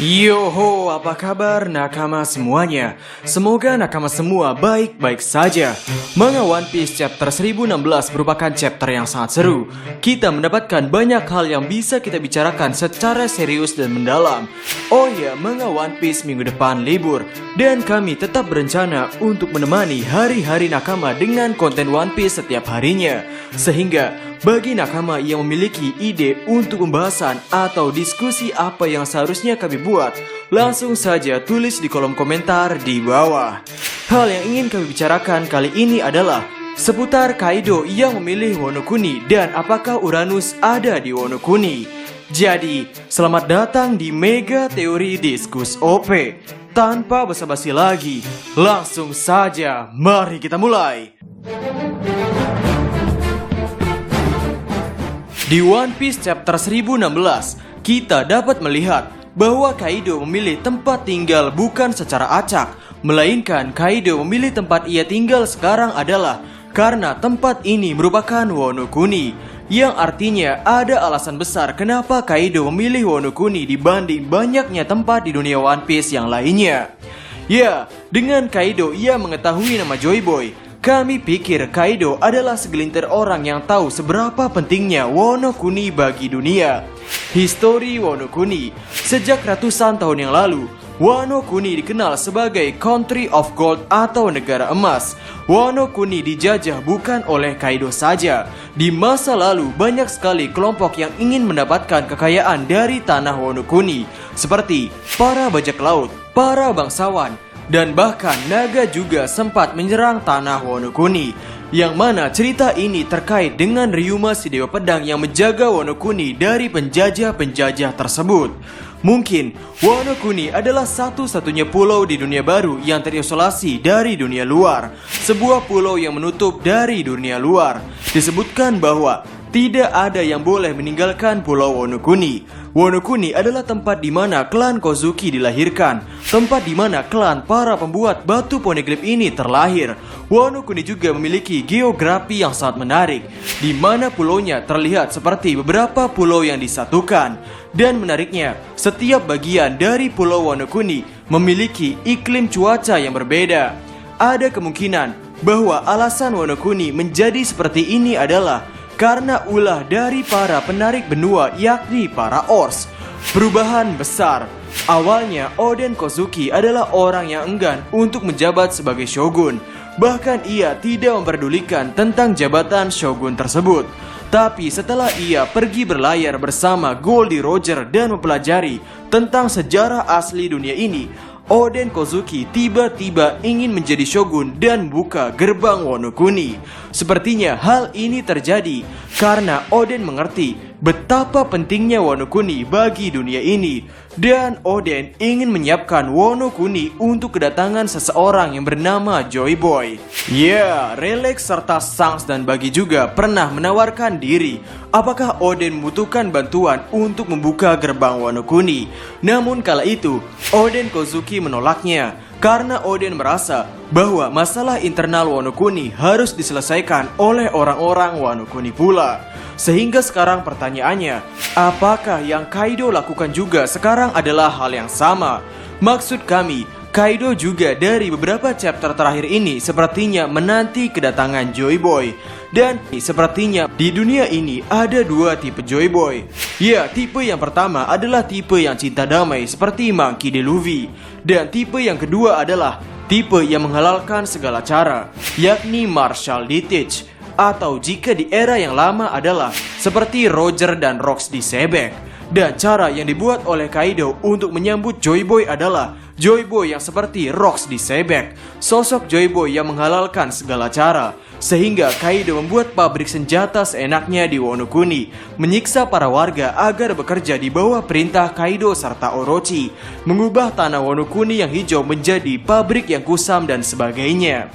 Yoho, apa kabar nakama semuanya? Semoga nakama semua baik-baik saja. Manga One Piece chapter 1016 merupakan chapter yang sangat seru. Kita mendapatkan banyak hal yang bisa kita bicarakan secara serius dan mendalam. Oh ya, manga One Piece minggu depan libur, dan kami tetap berencana untuk menemani hari-hari nakama dengan konten One Piece setiap harinya. Sehingga bagi nakama yang memiliki ide untuk pembahasan atau diskusi apa yang seharusnya kami buat, langsung saja tulis di kolom komentar di bawah. Hal yang ingin kami bicarakan kali ini adalah seputar Kaido yang memilih Wano Kuni dan apakah Uranus ada di Wano Kuni. Jadi, selamat datang di Mega Teori Diskus OP. Tanpa basa-basi lagi, langsung saja mari kita mulai. Di One Piece chapter 1016, kita dapat melihat bahwa Kaido memilih tempat tinggal bukan secara acak, melainkan Kaido memilih tempat ia tinggal sekarang adalah karena tempat ini merupakan Wano Kuni, yang artinya ada alasan besar kenapa Kaido memilih Wano Kuni dibanding banyaknya tempat di dunia One Piece yang lainnya. Ya, dengan Kaido ia mengetahui nama Joy Boy. Kami pikir Kaido adalah segelintir orang yang tahu seberapa pentingnya Wano Kuni bagi dunia. Histori Wano Kuni. Sejak ratusan tahun yang lalu, Wano Kuni dikenal sebagai Country of Gold atau negara emas. Wano Kuni dijajah bukan oleh Kaido saja. Di masa lalu banyak sekali kelompok yang ingin mendapatkan kekayaan dari tanah Wano Kuni, seperti para bajak laut, para bangsawan, dan bahkan naga juga sempat menyerang tanah Wano Kuni. Yang mana cerita ini terkait dengan Ryuma si dewa pedang yang menjaga Wano Kuni dari penjajah-penjajah tersebut. Mungkin Wano Kuni adalah satu-satunya pulau di dunia baru yang terisolasi dari dunia luar. Sebuah pulau yang menutup dari dunia luar. Disebutkan bahwa tidak ada yang boleh meninggalkan pulau Wano Kuni. Wano Kuni adalah tempat di mana klan Kozuki dilahirkan, tempat di mana klan para pembuat batu poneglyph ini terlahir. Wano Kuni juga memiliki geografi yang sangat menarik, di mana pulaunya terlihat seperti beberapa pulau yang disatukan. Dan menariknya, setiap bagian dari pulau Wano Kuni memiliki iklim cuaca yang berbeda. Ada kemungkinan bahwa alasan Wano Kuni menjadi seperti ini adalah karena ulah dari para penarik benua, yakni para Ors. Perubahan besar. Awalnya Oden Kozuki adalah orang yang enggan untuk menjabat sebagai shogun. Bahkan ia tidak memperdulikan tentang jabatan shogun tersebut. Tapi setelah ia pergi berlayar bersama Goldie Roger dan mempelajari tentang sejarah asli dunia ini, Oden Kozuki tiba-tiba ingin menjadi shogun dan buka gerbang Wano Kuni. Sepertinya hal ini terjadi karena Oden mengerti betapa pentingnya Wano Kuni bagi dunia ini. Dan Oden ingin menyiapkan Wano Kuni untuk kedatangan seseorang yang bernama Joy Boy. Ya, Relax serta Shanks dan Buggy juga pernah menawarkan diri. Apakah Oden membutuhkan bantuan untuk membuka gerbang Wano Kuni? Namun kala itu, Oden Kozuki menolaknya karena Oden merasa bahwa masalah internal Wano Kuni harus diselesaikan oleh orang-orang Wano Kuni pula. Sehingga sekarang pertanyaannya, apakah yang Kaido lakukan juga sekarang adalah hal yang sama? Maksud kami, Kaido juga dari beberapa chapter terakhir ini sepertinya menanti kedatangan Joy Boy. Dan sepertinya di dunia ini ada dua tipe Joy Boy. Ya, tipe yang pertama adalah tipe yang cinta damai seperti Monkey D. Luffy. Dan tipe yang kedua adalah tipe yang menghalalkan segala cara, yakni Marshall D. Teach. Atau jika di era yang lama adalah seperti Roger dan Rox di Sebek. Dan cara yang dibuat oleh Kaido untuk menyambut Joy Boy adalah Joy Boy yang seperti Rox di Sebek. Sosok Joy Boy yang menghalalkan segala cara. Sehingga Kaido membuat pabrik senjata seenaknya di Wano Kuni, menyiksa para warga agar bekerja di bawah perintah Kaido serta Orochi, mengubah tanah Wano Kuni yang hijau menjadi pabrik yang kusam dan sebagainya.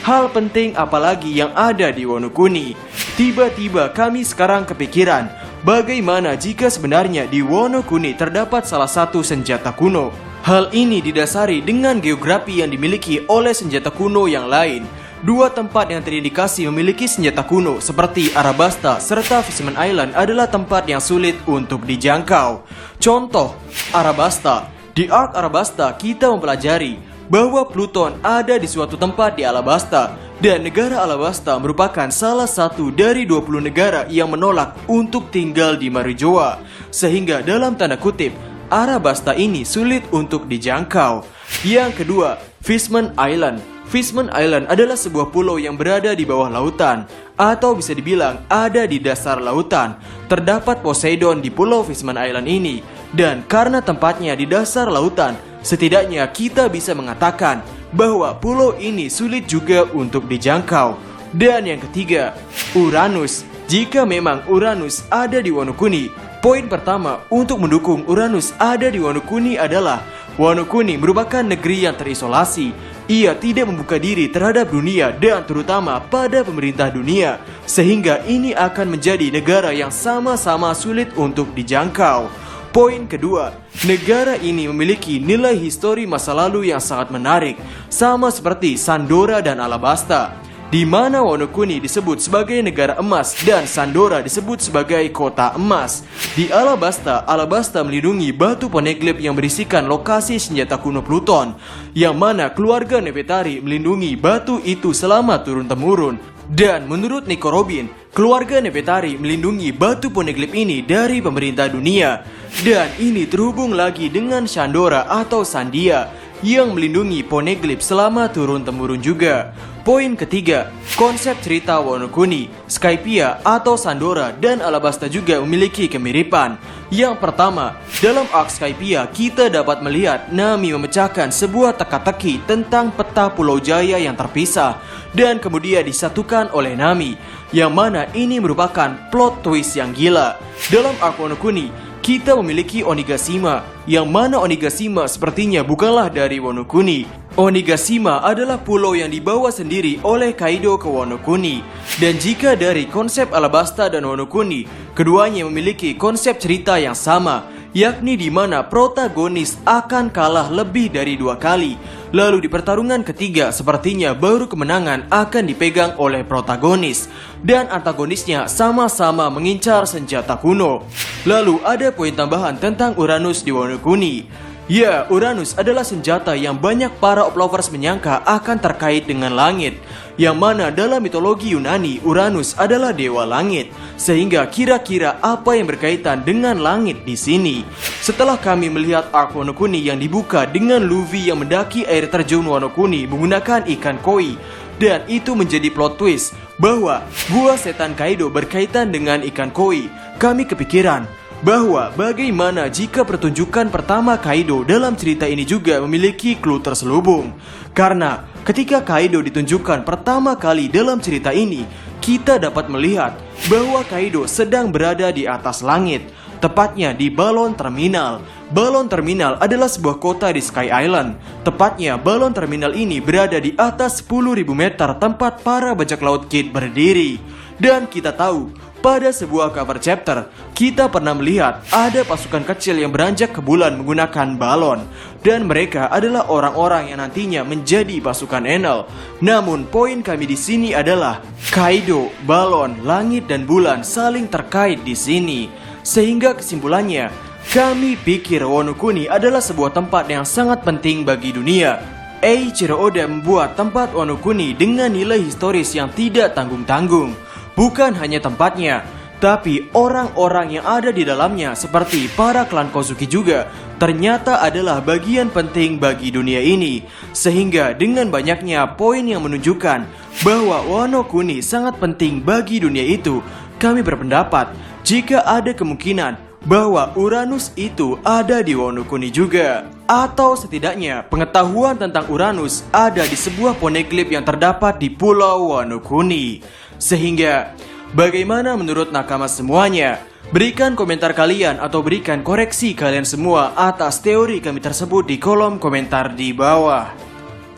Hal penting apalagi yang ada di Wano Kuni. Tiba-tiba kami sekarang kepikiran, bagaimana jika sebenarnya di Wano Kuni terdapat salah satu senjata kuno. Hal ini didasari dengan geografi yang dimiliki oleh senjata kuno yang lain. Dua tempat yang terindikasi memiliki senjata kuno seperti Arabasta serta Fishman Island adalah tempat yang sulit untuk dijangkau. Contoh, Arabasta Di Ark Alabasta kita mempelajari bahwa Pluton ada di suatu tempat di Alabasta, dan negara Alabasta merupakan salah satu dari 20 negara yang menolak untuk tinggal di Marijoa, sehingga dalam tanda kutip Alabasta ini sulit untuk dijangkau. Yang kedua, Fishman Island. Fishman Island adalah sebuah pulau yang berada di bawah lautan, atau bisa dibilang ada di dasar lautan. Terdapat Poseidon di pulau Fishman Island ini, dan karena tempatnya di dasar lautan, setidaknya kita bisa mengatakan bahwa pulau ini sulit juga untuk dijangkau. Dan yang ketiga, Uranus. Jika memang Uranus ada di Wano Kuni, poin pertama untuk mendukung Uranus ada di Wano Kuni adalah Wano Kuni merupakan negeri yang terisolasi. Ia tidak membuka diri terhadap dunia dan terutama pada pemerintah dunia, sehingga ini akan menjadi negara yang sama-sama sulit untuk dijangkau. Poin kedua, negara ini memiliki nilai histori masa lalu yang sangat menarik, sama seperti Sandora dan Alabasta, di mana Wano Kuni disebut sebagai negara emas dan Sandora disebut sebagai kota emas. Di Alabasta, Alabasta melindungi batu poneglyph yang berisikan lokasi senjata kuno Pluton, yang mana keluarga Nefertari melindungi batu itu selama turun-temurun. Dan menurut Nico Robin, keluarga Nefertari melindungi batu poneglyph ini dari pemerintah dunia. Dan ini terhubung lagi dengan Sandora atau Sandia yang melindungi poneglyph selama turun-temurun juga. Poin ketiga, konsep cerita Wano Kuni, Skypiea atau Sandora dan Alabasta juga memiliki kemiripan. Yang pertama, dalam Ark Skypiea kita dapat melihat Nami memecahkan sebuah teka-teki tentang peta Pulau Jaya yang terpisah dan kemudian disatukan oleh Nami, yang mana ini merupakan plot twist yang gila. Dalam Ark Wano Kuni, kita memiliki Onigashima, yang mana Onigashima sepertinya bukanlah dari Wano Kuni. Onigashima adalah pulau yang dibawa sendiri oleh Kaido ke Wano Kuni. Dan jika dari konsep Alabasta dan Wano Kuni, keduanya memiliki konsep cerita yang sama, yakni di mana protagonis akan kalah lebih dari 2 kali. Lalu di pertarungan ketiga sepertinya baru kemenangan akan dipegang oleh protagonis, dan antagonisnya sama-sama mengincar senjata kuno. Lalu ada poin tambahan tentang Uranus di Wano Kuni. Ya, Uranus adalah senjata yang banyak para Oplovers menyangka akan terkait dengan langit, yang mana dalam mitologi Yunani Uranus adalah dewa langit, sehingga kira-kira apa yang berkaitan dengan langit di sini. Setelah kami melihat Ark Wano Kuni yang dibuka dengan Luffy yang mendaki air terjun Wano Kuni menggunakan ikan koi, dan itu menjadi plot twist bahwa gua setan Kaido berkaitan dengan ikan koi, kami kepikiran bahwa bagaimana jika pertunjukan pertama Kaido dalam cerita ini juga memiliki clue terselubung. Karena ketika Kaido ditunjukkan pertama kali dalam cerita ini, kita dapat melihat bahwa Kaido sedang berada di atas langit, tepatnya di Balon Terminal. Balon Terminal adalah sebuah kota di Sky Island. Tepatnya Balon Terminal ini berada di atas 10.000 meter tempat para bajak laut Kid berdiri. Dan kita tahu, pada sebuah cover chapter, kita pernah melihat ada pasukan kecil yang beranjak ke bulan menggunakan balon, dan mereka adalah orang-orang yang nantinya menjadi pasukan Enel. Namun poin kami di sini adalah Kaido, balon, langit dan bulan saling terkait di sini. Sehingga kesimpulannya, kami pikir Wano Kuni adalah sebuah tempat yang sangat penting bagi dunia. Eiichiro Oda membuat tempat Wano Kuni dengan nilai historis yang tidak tanggung-tanggung. Bukan hanya tempatnya, tapi orang-orang yang ada di dalamnya seperti para klan Kozuki juga ternyata adalah bagian penting bagi dunia ini. Sehingga dengan banyaknya poin yang menunjukkan bahwa Wano Kuni sangat penting bagi dunia itu, kami berpendapat jika ada kemungkinan bahwa Uranus itu ada di Wano Kuni juga. Atau setidaknya pengetahuan tentang Uranus ada di sebuah poneglyph yang terdapat di Pulau Wano Kuni. Sehingga, bagaimana menurut nakama semuanya? Berikan komentar kalian atau berikan koreksi kalian semua atas teori kami tersebut di kolom komentar di bawah.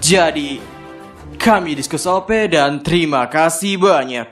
Jadi, kami Diskus OP dan terima kasih banyak.